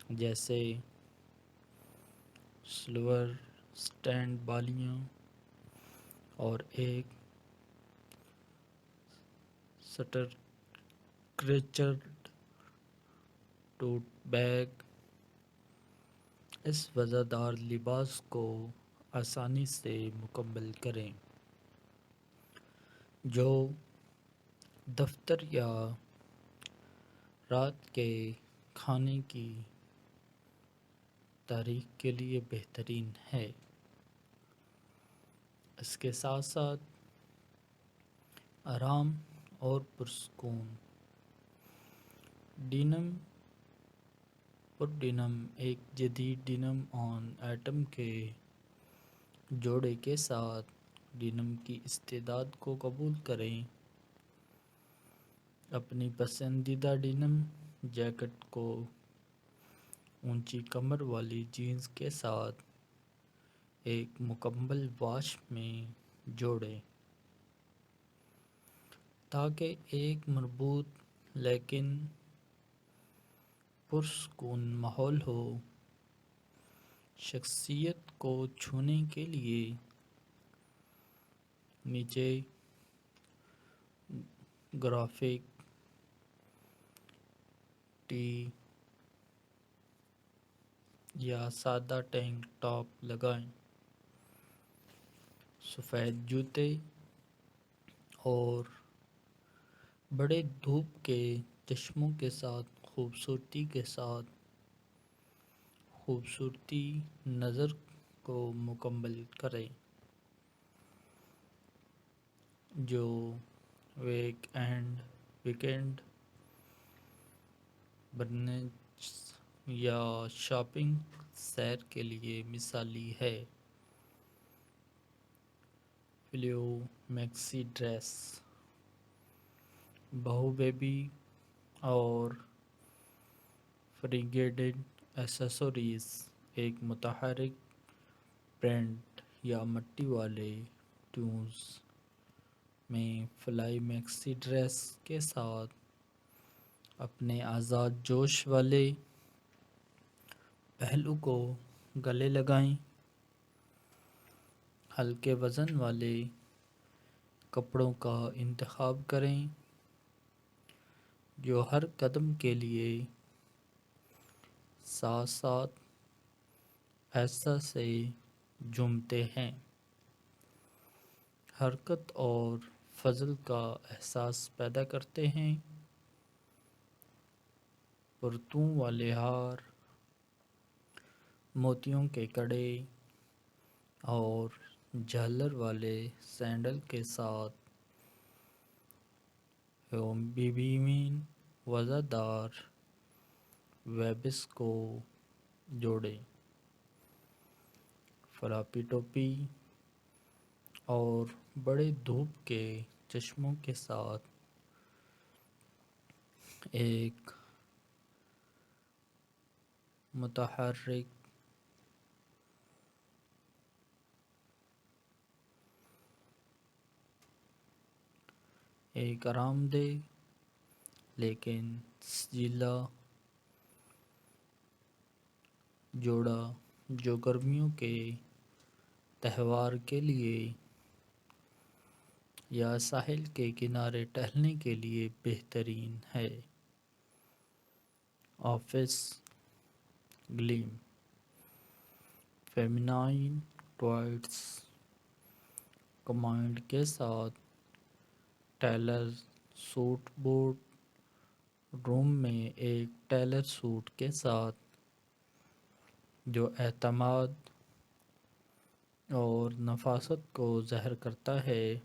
جیسے silver stand بالیاں اور ایک سٹرکچرڈ ٹوٹ بیگ اس وزادار لباس کو آسانی سے مکمل کریں جو دفتر یا رات کے کھانے کی تاریخ کے لیے بہترین ہے۔ اس کے ساتھ ساتھ آرام اور پرسکون ڈینم اور ڈینم ایک جدید ڈینم آن ایٹم کے جوڑے کے ساتھ ڈینم کی استعداد کو قبول کریں۔ اپنی پسندیدہ ڈینم جیکٹ کو اونچی کمر والی جینز کے ساتھ ایک مکمل واش میں جوڑیں تاکہ ایک مربوط لیکن پرسکون ماحول ہو۔ شخصیت کو چھونے کے لیے نیچے گرافک ٹی یا سادہ ٹینک ٹاپ لگائیں۔ سفید جوتے اور بڑے دھوپ کے چشموں کے ساتھ خوبصورتی نظر کو مکمل کریں جو ویکینڈ برنچ یا شاپنگ سیر کے لیے مثالی ہے۔ فلیو میکسی ڈریس بہو بیبی اور فریگیڈڈ ایکسیسریز ایک متحرک پرنٹ یا مٹی والے ٹونز میں فلائی میکسی ڈریس کے ساتھ اپنے آزاد جوش والے پہلو کو گلے لگائیں۔ ہلکے وزن والے کپڑوں کا انتخاب کریں جو ہر قدم کے لیے ساتھ ساتھ ایسا سے جھومتے ہیں، حرکت اور فضل کا احساس پیدا کرتے ہیں۔ پرتوں والے ہار، موتیوں کے کڑے اور جھالر والے سینڈل کے ساتھ بیبیین وزادار ویبس کو جوڑیں۔ فلاپی ٹوپی اور بڑے دھوپ کے چشموں کے ساتھ ایک متحرک ایک آرام دہ لیکن سجیلا جوڑا جو گرمیوں کے تہوار کے لیے یا ساحل کے کنارے ٹہلنے کے لیے بہترین ہے۔ آفس گلیم فیمینائن ٹوائٹس کمانڈ کے ساتھ ٹیلر سوٹ بورڈ روم میں ایک ٹیلر سوٹ کے ساتھ جو اعتماد اور نفاست کو ظاہر کرتا ہے۔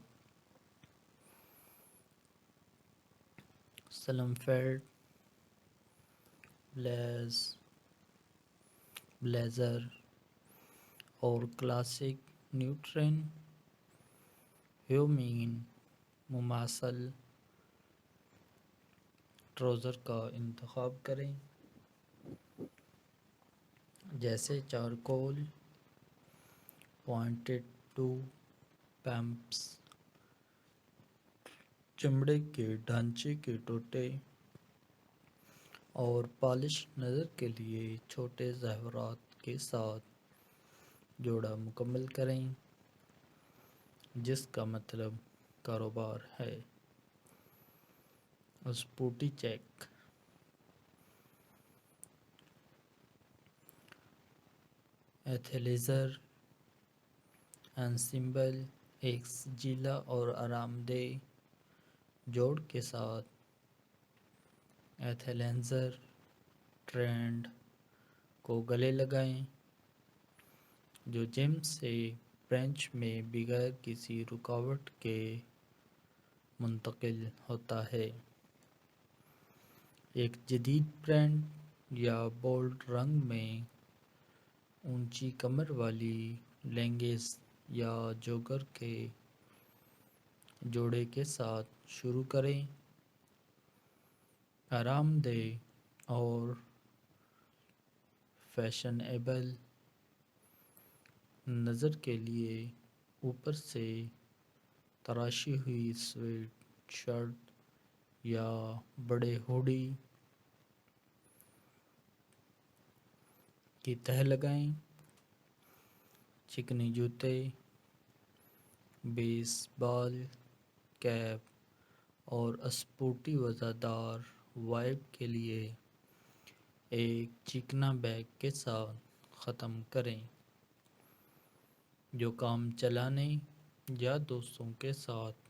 سلم فیٹ بلیزر اور کلاسک نیوٹرن ہیومن مماثل ٹراؤزر کا انتخاب کریں جیسے چارکول پوائنٹڈ ٹو پمپس، چمڑے کے ڈھانچے کے ٹوٹے اور پالش نظر کے لیے چھوٹے زیورات کے ساتھ جوڑا مکمل کریں، جس کا مطلب کاروبار ہے۔ اسپوٹی چیک، ایتھلیزر انسمبل ایک سجیلا اور آرام دہ جوڑ کے ساتھ ایتھلینزر ٹرینڈ کو گلے لگائیں، جو جم سے برنچ میں بغیر کسی رکاوٹ کے منتقل ہوتا ہے۔ ایک جدید پرنٹ یا بولڈ رنگ میں اونچی کمر والی لینگز یا جوگر کے جوڑے کے ساتھ شروع کریں۔ آرام دہ اور فیشنیبل نظر کے لیے اوپر سے تراشی ہوئی سویٹ شرٹ یا بڑے ہوڈی کی تہ لگائیں۔ چکنی جوتے، بیس بال کیپ اور اسپورٹی وزردار وائب کے لیے ایک چکنا بیگ کے ساتھ ختم کریں، جو کام چلانے یا دوستوں کے ساتھ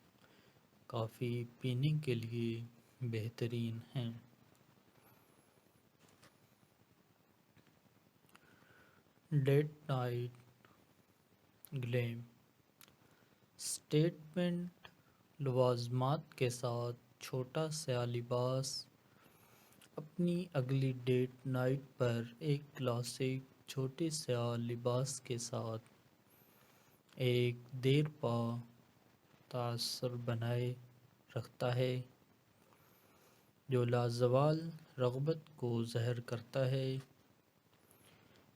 کافی پینے کے لیے بہترین ہیں۔ ڈیٹ نائٹ گلیم، اسٹیٹمنٹ لوازمات کے ساتھ چھوٹا سیاہ لباس۔ اپنی اگلی ڈیٹ نائٹ پر ایک کلاسک چھوٹے سیاہ لباس کے ساتھ ایک دیرپا تاثر بنائے رکھتا ہے، جو لازوال رغبت کو ظاہر کرتا ہے۔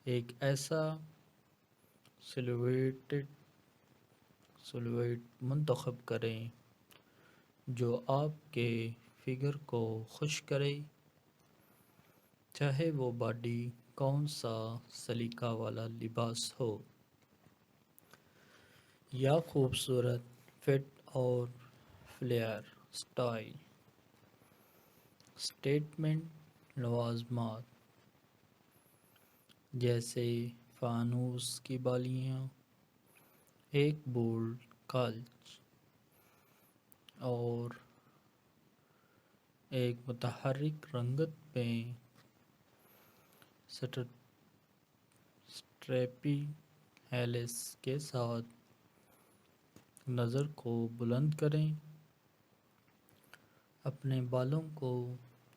ایک ایسا سلویٹ منتخب کریں جو آپ کے فگر کو خوش کرے، چاہے وہ باڈی کون سا سلیقہ والا لباس ہو یا خوبصورت فٹ اور فلیئر سٹائل۔ اسٹیٹمنٹ لوازمات جیسے فانوس کی بالیاں، ایک بولڈ کلچ اور ایک متحرک رنگت میں سٹریپی ہیلس کے ساتھ نظر کو بلند کریں۔ اپنے بالوں کو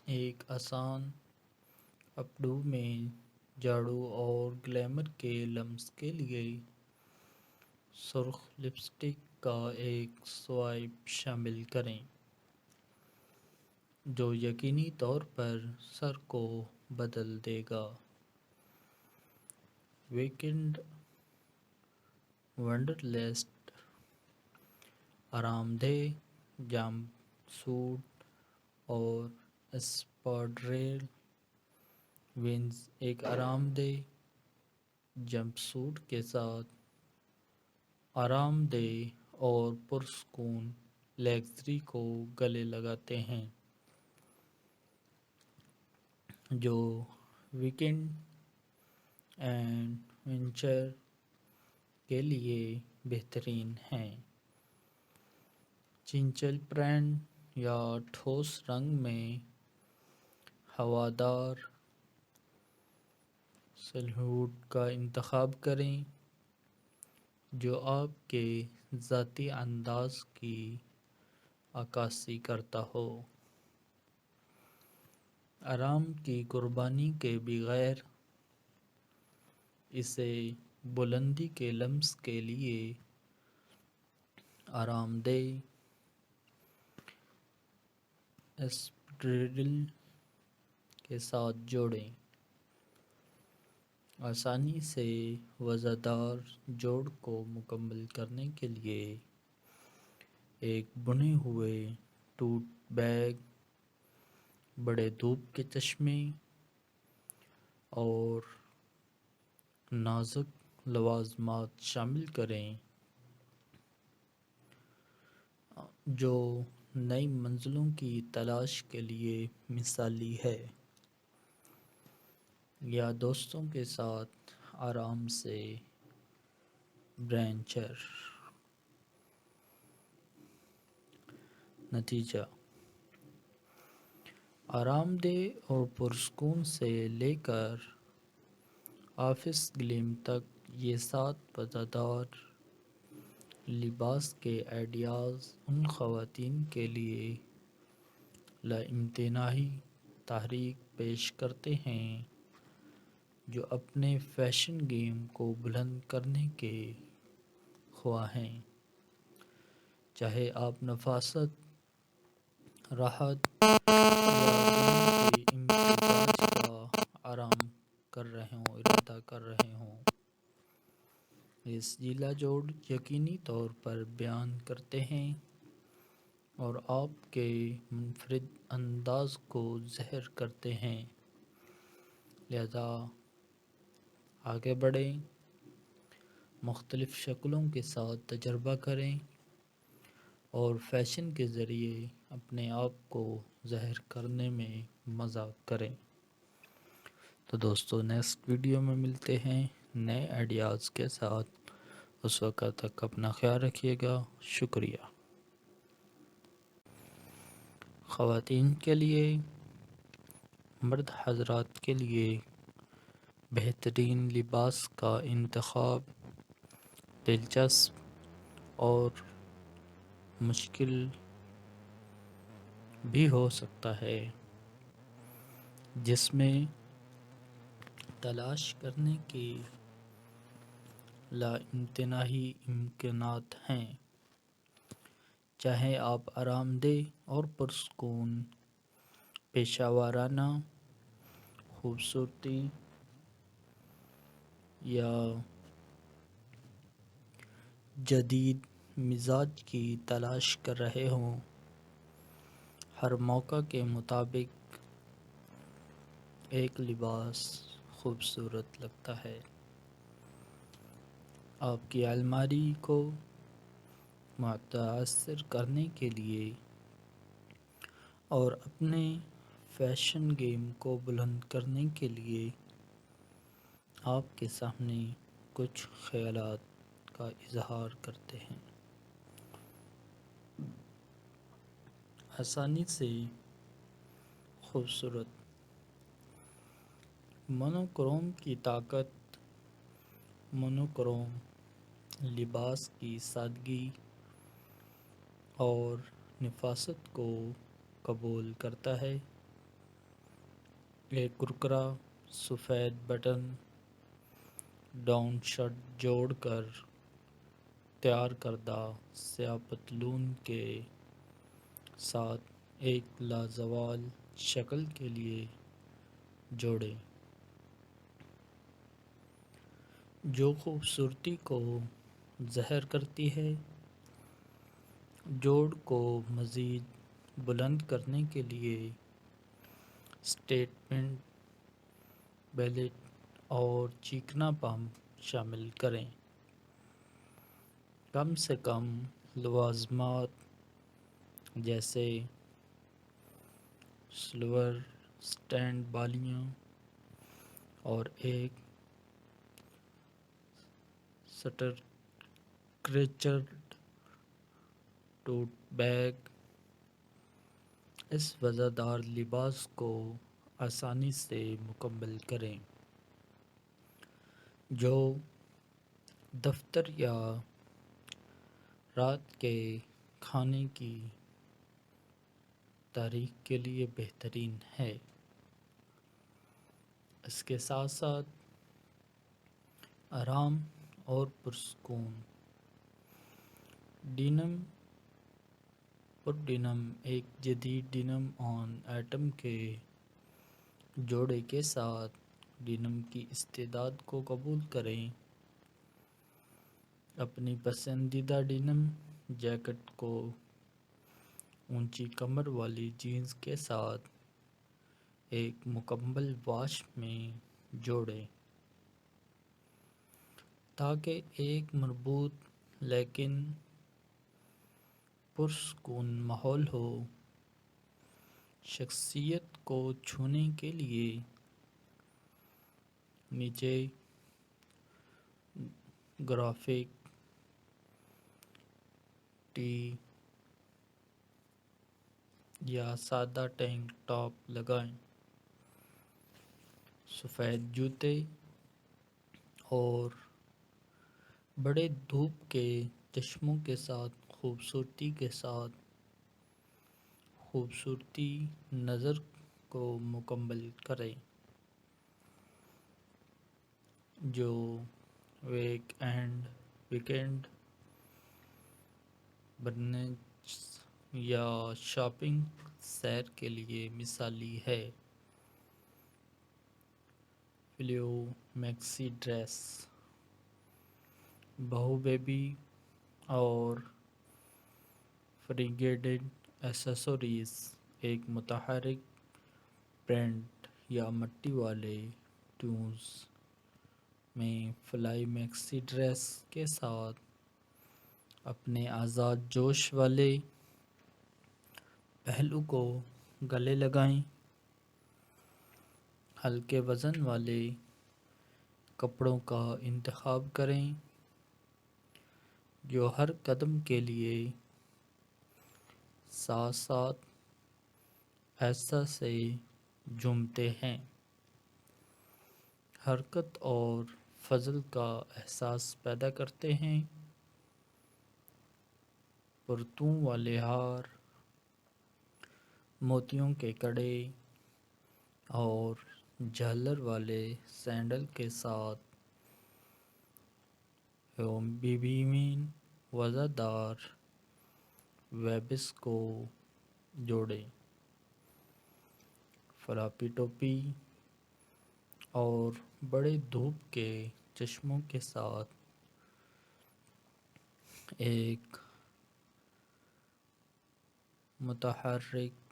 ایک آسان اپ ڈو میں جھاڑو اور گلیمر کے لمس کے لیے سرخ لپسٹک کا ایک سوائپ شامل کریں، جو یقینی طور پر سر کو بدل دے گا۔ ویکنڈ ونڈرلسٹ، آرام دہ جمپ سوٹ اور اسپاڈریل ونز ایک آرام دہ جمپ سوٹ کے ساتھ آرام دہ اور پرسکون لگژری کو گلے لگاتے ہیں، جو ویکنڈ ایڈونچر کے لیے بہترین ہیں۔ چنچل پرنٹ یا ٹھوس رنگ میں ہوادار سلہوٹ کا انتخاب کریں، جو آپ کے ذاتی انداز کی عکاسی کرتا ہو۔ آرام کی قربانی کے بغیر، اسے بلندی کے لمس کے لیے آرام دہ اسپیڈریل کے ساتھ جوڑیں۔ آسانی سے وزردار جوڑ کو مکمل کرنے کے لیے ایک بنے ہوئے ٹوٹ بیگ بڑے دھوپ کے چشمے اور نازک لوازمات شامل کریں جو نئی منزلوں کی تلاش کے لیے مثالی ہے، یا دوستوں کے ساتھ آرام سے برینچر۔ نتیجہ: آرام دہ اور پرسکون سے لے کر آفس گلیم تک یہ 7 مزیدار لباس کے آئیڈیاز ان خواتین کے لیے لامتناہی تحریک پیش کرتے ہیں جو اپنے فیشن گیم کو بلند کرنے کے خواہاں ہیں، چاہے آپ نفاست، راحت یا دنوں کے امتزاج کا ارادہ کر رہے ہوں۔ یہ ضلع جوڑ یقینی طور پر بیان کرتے ہیں اور آپ کے منفرد انداز کو ظاہر کرتے ہیں، لہذا آگے بڑھیں، مختلف شکلوں کے ساتھ تجربہ کریں اور فیشن کے ذریعے اپنے آپ کو ظاہر کرنے میں مزہ کریں۔ تو دوستو، نیکسٹ ویڈیو میں ملتے ہیں نئے آئیڈیاز کے ساتھ۔ اس وقت تک اپنا خیال رکھیے گا۔ شکریہ۔ خواتین کے لیے، مرد حضرات کے لیے بہترین لباس کا انتخاب دلچسپ اور مشکل بھی ہو سکتا ہے، جس میں تلاش کرنے کے لامتناہی امکانات ہیں۔ چاہے آپ آرام دہ اور پرسکون، پیشہ ورانہ خوبصورتی یا جدید مزاج کی تلاش کر رہے ہوں، ہر موقع کے مطابق ایک لباس خوبصورت لگتا ہے۔ آپ کی الماری کو متاثر کرنے کے لیے اور اپنے فیشن گیم کو بلند کرنے کے لیے آپ کے سامنے کچھ خیالات کا اظہار کرتے ہیں۔ آسانی سے خوبصورت مونوکروم کی طاقت۔ مونوکروم لباس کی سادگی اور نفاست کو قبول کرتا ہے۔ ایک کرکرا سفید بٹن ڈاؤن شرٹ جوڑ کر تیار کردہ سیاہ پتلون کے ساتھ ایک لازوال شکل کے لیے جوڑیں، جو خوبصورتی کو ظاہر کرتی ہے۔ جوڑ کو مزید بلند کرنے کے لیے سٹیٹمنٹ بیلٹ اور چیکنا پمپ شامل کریں۔ کم سے کم لوازمات جیسے سلور سٹینڈ بالیاں اور ایک سٹرکچرڈ ٹوٹ بیگ اس مزیدار لباس کو آسانی سے مکمل کریں، جو دفتر یا رات کے کھانے کی تاریخ کے لیے بہترین ہے۔ اس کے ساتھ ساتھ آرام اور پرسکون ڈینم پر ڈینم ایک جدید ڈینم آن ایٹم کے جوڑے کے ساتھ ڈینم کی استعداد کو قبول کریں۔ اپنی پسندیدہ ڈینم جیکٹ کو اونچی کمر والی جینز کے ساتھ ایک مکمل واش میں جوڑیں تاکہ ایک مربوط لیکن پرسکون ماحول ہو۔ شخصیت کو چھونے کے لیے نیچے گرافک ٹی یا سادہ ٹینک ٹاپ لگائیں۔ سفید جوتے اور بڑے دھوپ کے چشموں کے ساتھ خوبصورتی نظر کو مکمل کریں۔ جو ویکینڈ برنچ یا شاپنگ سیر کے لیے مثالی ہے۔ فلیو میکسی ڈریس، بہو بیبی اور فریگیڈڈ ایکسیسریز، ایک متحرک پرنٹ یا مٹی والے ٹونز میں فلائی میکسی ڈریس کے ساتھ اپنے آزاد جوش والے پہلو کو گلے لگائیں۔ ہلکے وزن والے کپڑوں کا انتخاب کریں جو ہر قدم کے لیے ساتھ ساتھ احساس سے جھومتے ہیں، حرکت اور فضل کا احساس پیدا کرتے ہیں۔ پرتوں والے ہار، موتیوں کے کڑے اور جھالر والے سینڈل کے ساتھ بیبیین وزردار ویبس کو جوڑیں۔ فلاپی ٹوپی اور بڑے دھوپ کے چشموں کے ساتھ ایک متحرک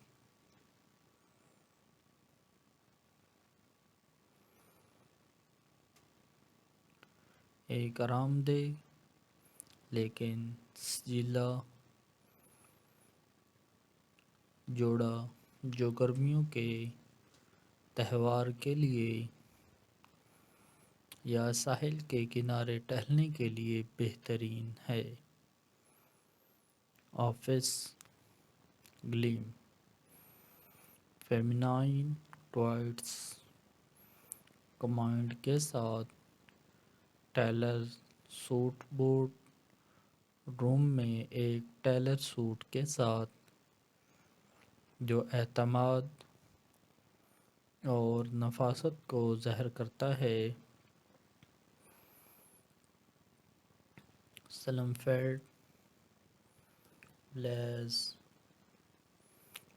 ایک آرام دہ لیکن سجیلا جوڑا جو گرمیوں کے تہوار کے لیے یا ساحل کے کنارے ٹہلنے کے لیے بہترین ہے۔ آفس گلیم، فیمینائن ٹوائٹس کمائنڈ کے ساتھ ٹیلر سوٹ بورڈ روم میں ایک ٹیلر سوٹ کے ساتھ جو اعتماد اور نفاست کو ظاہر کرتا ہے۔ سلم فیٹ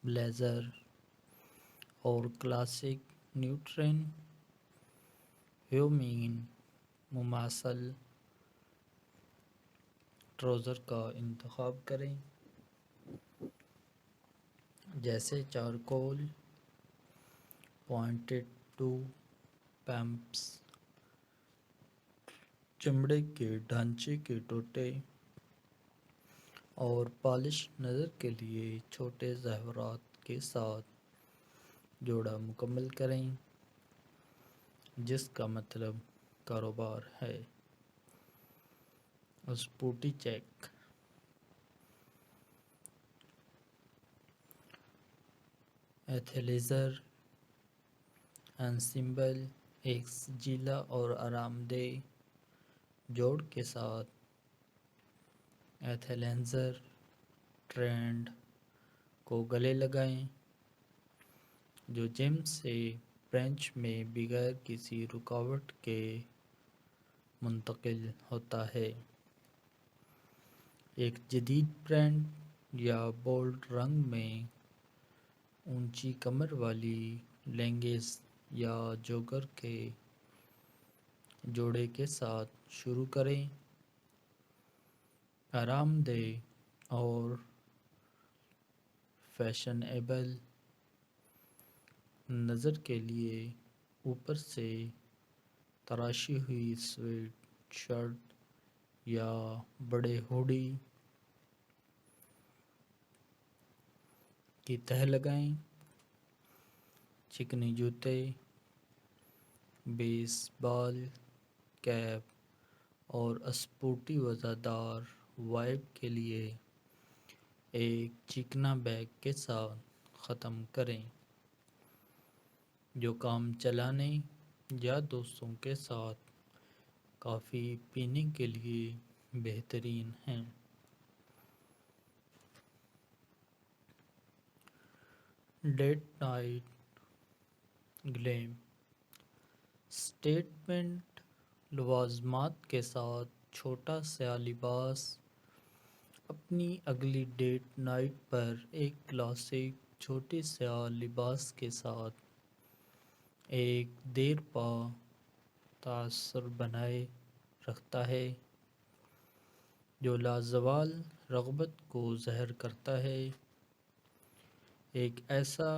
بلیزر اور کلاسک نیوٹرن ہیومن مماثل ٹراؤزر کا انتخاب کریں جیسے چارکول پوائنٹڈ ٹو پمپس، چمڑے کے ڈھانچے کے ٹوٹے اور پالش نظر کے لیے چھوٹے زیورات کے ساتھ جوڑا مکمل کریں جس کا مطلب کاروبار ہے۔ اسپوٹی چیک، ایتھلیزر انسمبل، ایک سجیلا اور آرام دہ جوڑ کے ساتھ ایتھلیزر ٹرینڈ کو گلے لگائیں جو جم سے برنچ میں بغیر کسی رکاوٹ کے منتقل ہوتا ہے۔ ایک جدید پرنٹ یا بولڈ رنگ میں اونچی کمر والی لیگنگز یا جوگر کے جوڑے کے ساتھ شروع کریں۔ آرام دہ اور فیشنیبل نظر کے لیے اوپر سے تراشی ہوئی سویٹ شرٹ یا بڑے ہوڈی کی تہ لگائیں۔ چکنی جوتے، بیس بال کیپ اور اسپورٹی وزردار وائب کے لیے ایک چکنا بیگ کے ساتھ ختم کریں جو کام چلانے یا دوستوں کے ساتھ کافی پینے کے لیے بہترین ہیں۔ ڈیٹ نائٹ گلیم اسٹیٹمنٹ لوازمات کے ساتھ چھوٹا سیاہ لباس اپنی اگلی ڈیٹ نائٹ پر ایک کلاسک چھوٹے سیاہ لباس کے ساتھ ایک دیر پا تاثر بنائے رکھتا ہے جو لازوال رغبت کو ظاہر کرتا ہے۔ ایک ایسا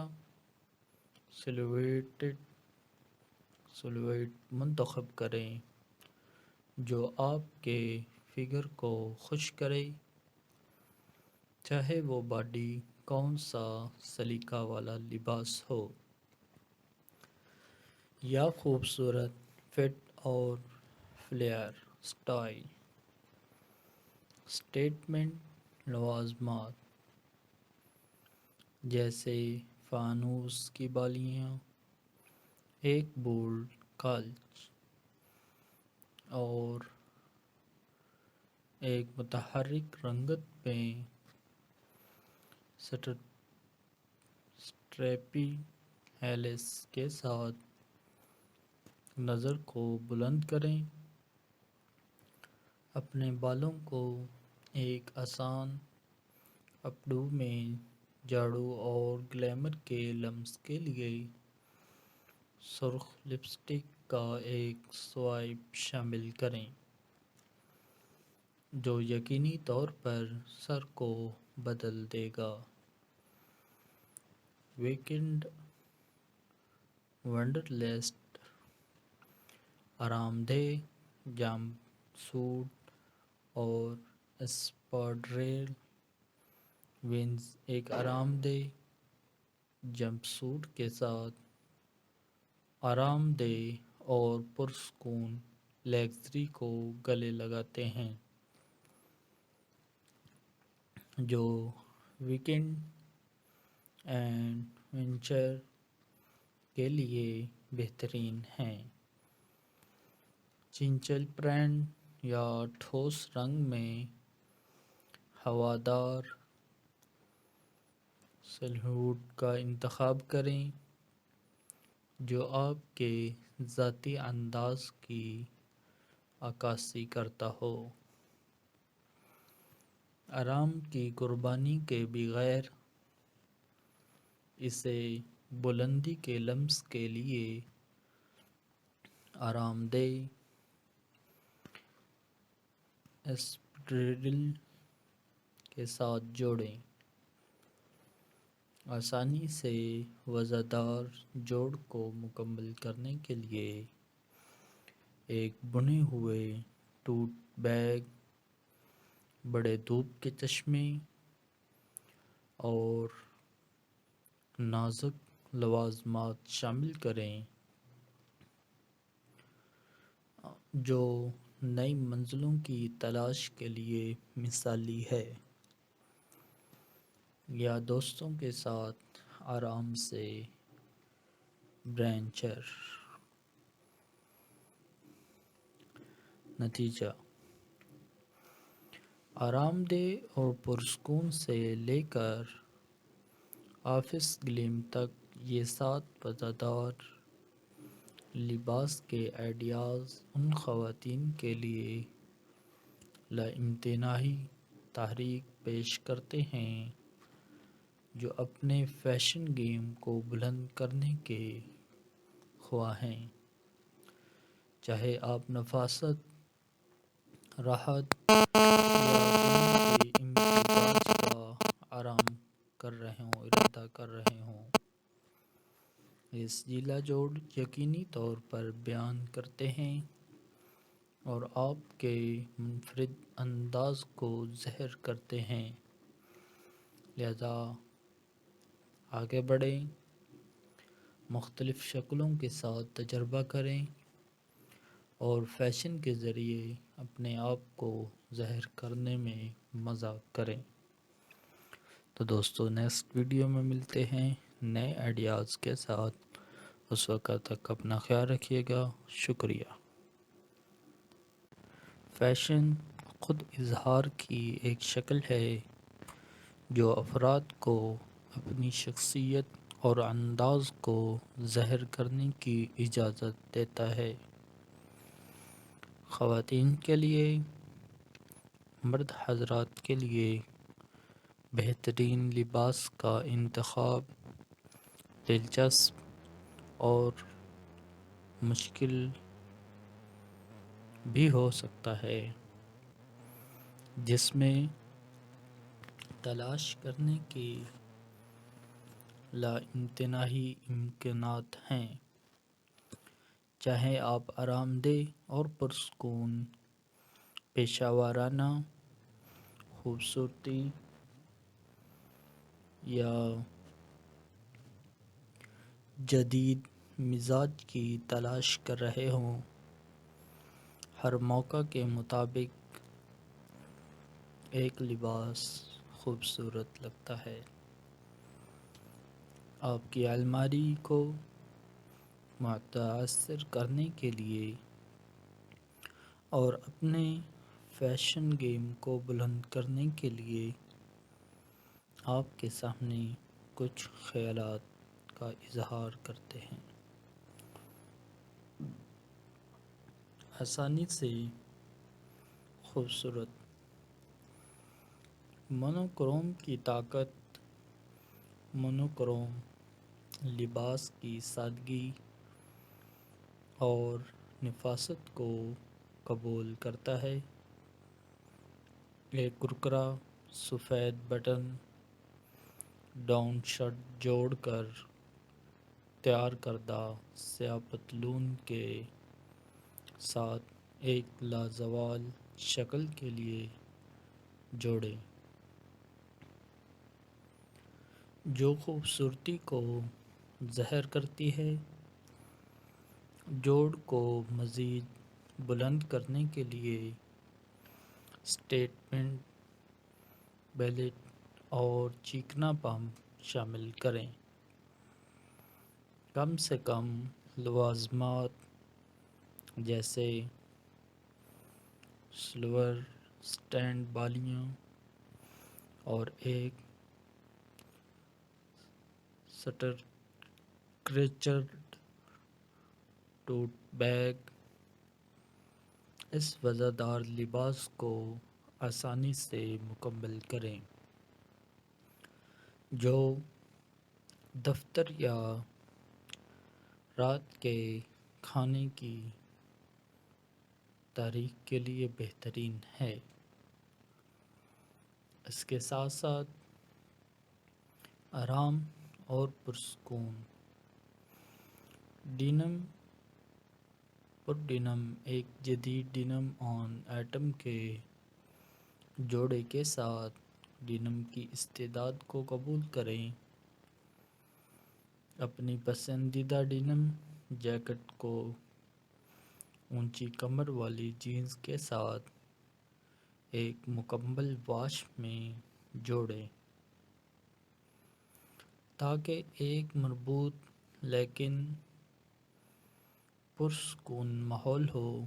سلویٹ منتخب کریں جو آپ کے فگر کو خوش کرے، چاہے وہ باڈی کون سا سلیقہ والا لباس ہو یا خوبصورت فٹ اور فلیئر سٹائل۔ اسٹیٹمنٹ لوازمات جیسے فانوس کی بالیاں، ایک بولڈ کلچ اور ایک متحرک رنگت میں سٹریپی ہیلس کے ساتھ نظر کو بلند کریں۔ اپنے بالوں کو ایک آسان اپ ڈو میں جھاڑو اور گلیمر کے لمس کے لیے سرخ لپسٹک کا ایک سوائپ شامل کریں جو یقینی طور پر سر کو بدل دے گا۔ ویکنڈ ونڈرلسٹ آرام دہ جمپ سوٹ اور اسپاڈریل ونز ایک آرام دہ جمپ سوٹ کے ساتھ آرام دہ اور پرسکون لگژری کو گلے لگاتے ہیں جو ویکنڈ ایڈونچر کے لیے بہترین ہیں۔ چنچل پرنٹ یا ٹھوس رنگ میں ہوادار سلہوٹ کا انتخاب کریں جو آپ کے ذاتی انداز کی عکاسی کرتا ہو۔ آرام کی قربانی کے بغیر اسے بلندی کے لمس کے لیے آرام دہ اسپیڈرل کے ساتھ جوڑیں۔ آسانی سے وزردار جوڑ کو مکمل کرنے کے لیے ایک بنے ہوئے ٹوٹ بیگ، بڑے دھوپ کے چشمے اور نازک لوازمات شامل کریں جو نئی منزلوں کی تلاش کے لیے مثالی ہے، یا دوستوں کے ساتھ آرام سے برینچر۔ نتیجہ: آرام دہ اور پرسکون سے لے کر آفس گلیم تک یہ 7 وزردار لباس کے آئیڈیاز ان خواتین کے لیے لامتناہی تحریک پیش کرتے ہیں جو اپنے فیشن گیم کو بلند کرنے کے خواہاں ہیں، چاہے آپ نفاست، راحت یا دن کے امتزاج کا ارادہ کر رہے ہوں۔ یہ رسجیلا جوڑ یقینی طور پر بیان کرتے ہیں اور آپ کے منفرد انداز کو ظاہر کرتے ہیں، لہذا آگے بڑھیں، مختلف شکلوں کے ساتھ تجربہ کریں اور فیشن کے ذریعے اپنے آپ کو ظاہر کرنے میں مزہ کریں۔ تو دوستو نیکسٹ ویڈیو میں ملتے ہیں نئے آئیڈیاز کے ساتھ، اس وقت تک اپنا خیال رکھیے گا، شکریہ۔ فیشن خود اظہار کی ایک شکل ہے جو افراد کو اپنی شخصیت اور انداز کو ظاہر کرنے کی اجازت دیتا ہے۔ خواتین کے لیے، مرد حضرات کے لیے بہترین لباس کا انتخاب دلچسپ اور مشکل بھی ہو سکتا ہے، جس میں تلاش کرنے کے لامتناہی امکانات ہیں۔ چاہے آپ آرام دہ اور پرسکون پیشہ ورانہ خوبصورتی یا جدید مزاج کی تلاش کر رہے ہوں، ہر موقع کے مطابق ایک لباس خوبصورت لگتا ہے۔ آپ کی الماری کو متاثر کرنے کے لیے اور اپنے فیشن گیم کو بلند کرنے کے لیے آپ کے سامنے کچھ خیالات کا اظہار کرتے ہیں۔ آسانی سے خوبصورت مونوکروم کی طاقت، مونوکروم لباس کی سادگی اور نفاست کو قبول کرتا ہے۔ ایک کرکرا سفید بٹن ڈاؤن شرٹ جوڑ کر تیار کردہ سیاہ پتلون کے ساتھ ایک لازوال شکل کے لیے جوڑیں، جو خوبصورتی کو ظاہر کرتی ہے۔ جوڑ کو مزید بلند کرنے کے لیے سٹیٹمنٹ بیلٹ اور چیکنا پمپ شامل کریں۔ کم سے کم لوازمات جیسے سلور سٹینڈ بالیاں اور ایک سٹرکچرڈ ٹوٹ بیگ اس وزردار لباس کو آسانی سے مکمل کریں، جو دفتر یا رات کے کھانے کی تاریخ کے لیے بہترین ہے۔ اس کے ساتھ ساتھ آرام اور پرسکون ڈینم پر ڈینم ایک جدید ڈینم آن ایٹم کے جوڑے کے ساتھ ڈینم کی استعداد کو قبول کریں۔ اپنی پسندیدہ ڈینم جیکٹ کو اونچی کمر والی جینز کے ساتھ ایک مکمل واش میں جوڑیں تاکہ ایک مربوط لیکن پرسکون ماحول ہو۔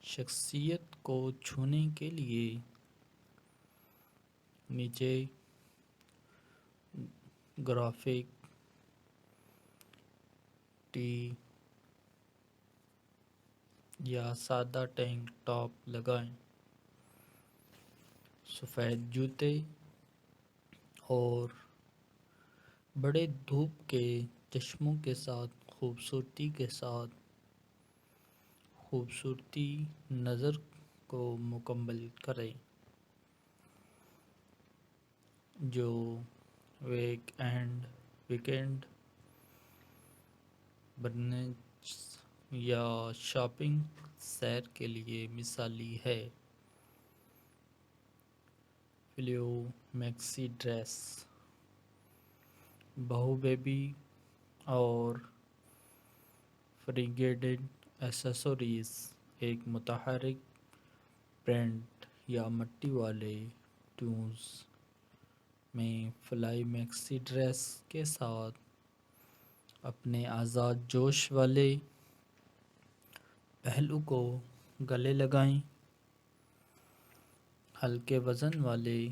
شخصیت کو چھونے کے لیے نیچے گرافک ٹی یا سادہ ٹینک ٹاپ لگائیں۔ سفید جوتے اور بڑے دھوپ کے چشموں کے ساتھ خوبصورتی کے ساتھ خوبصورتی نظر کو مکمل کریں، جو ویک اینڈ برنچ یا شاپنگ سیر کے لیے مثالی ہے۔ فلیو میکسی ڈریس، بہو بیبی اور فریگیٹڈ ایسیسریز ایک متحرک پرنٹ یا مٹی والے ٹیوز میں فلائی میکسی ڈریس کے ساتھ اپنے آزاد جوش والے پہلو کو گلے لگائیں۔ ہلکے وزن والے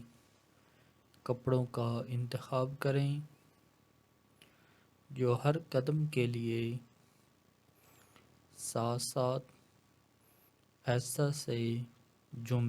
کپڑوں کا انتخاب کریں جو ہر قدم کے لیے ساتھ ساتھ ایسا سے جم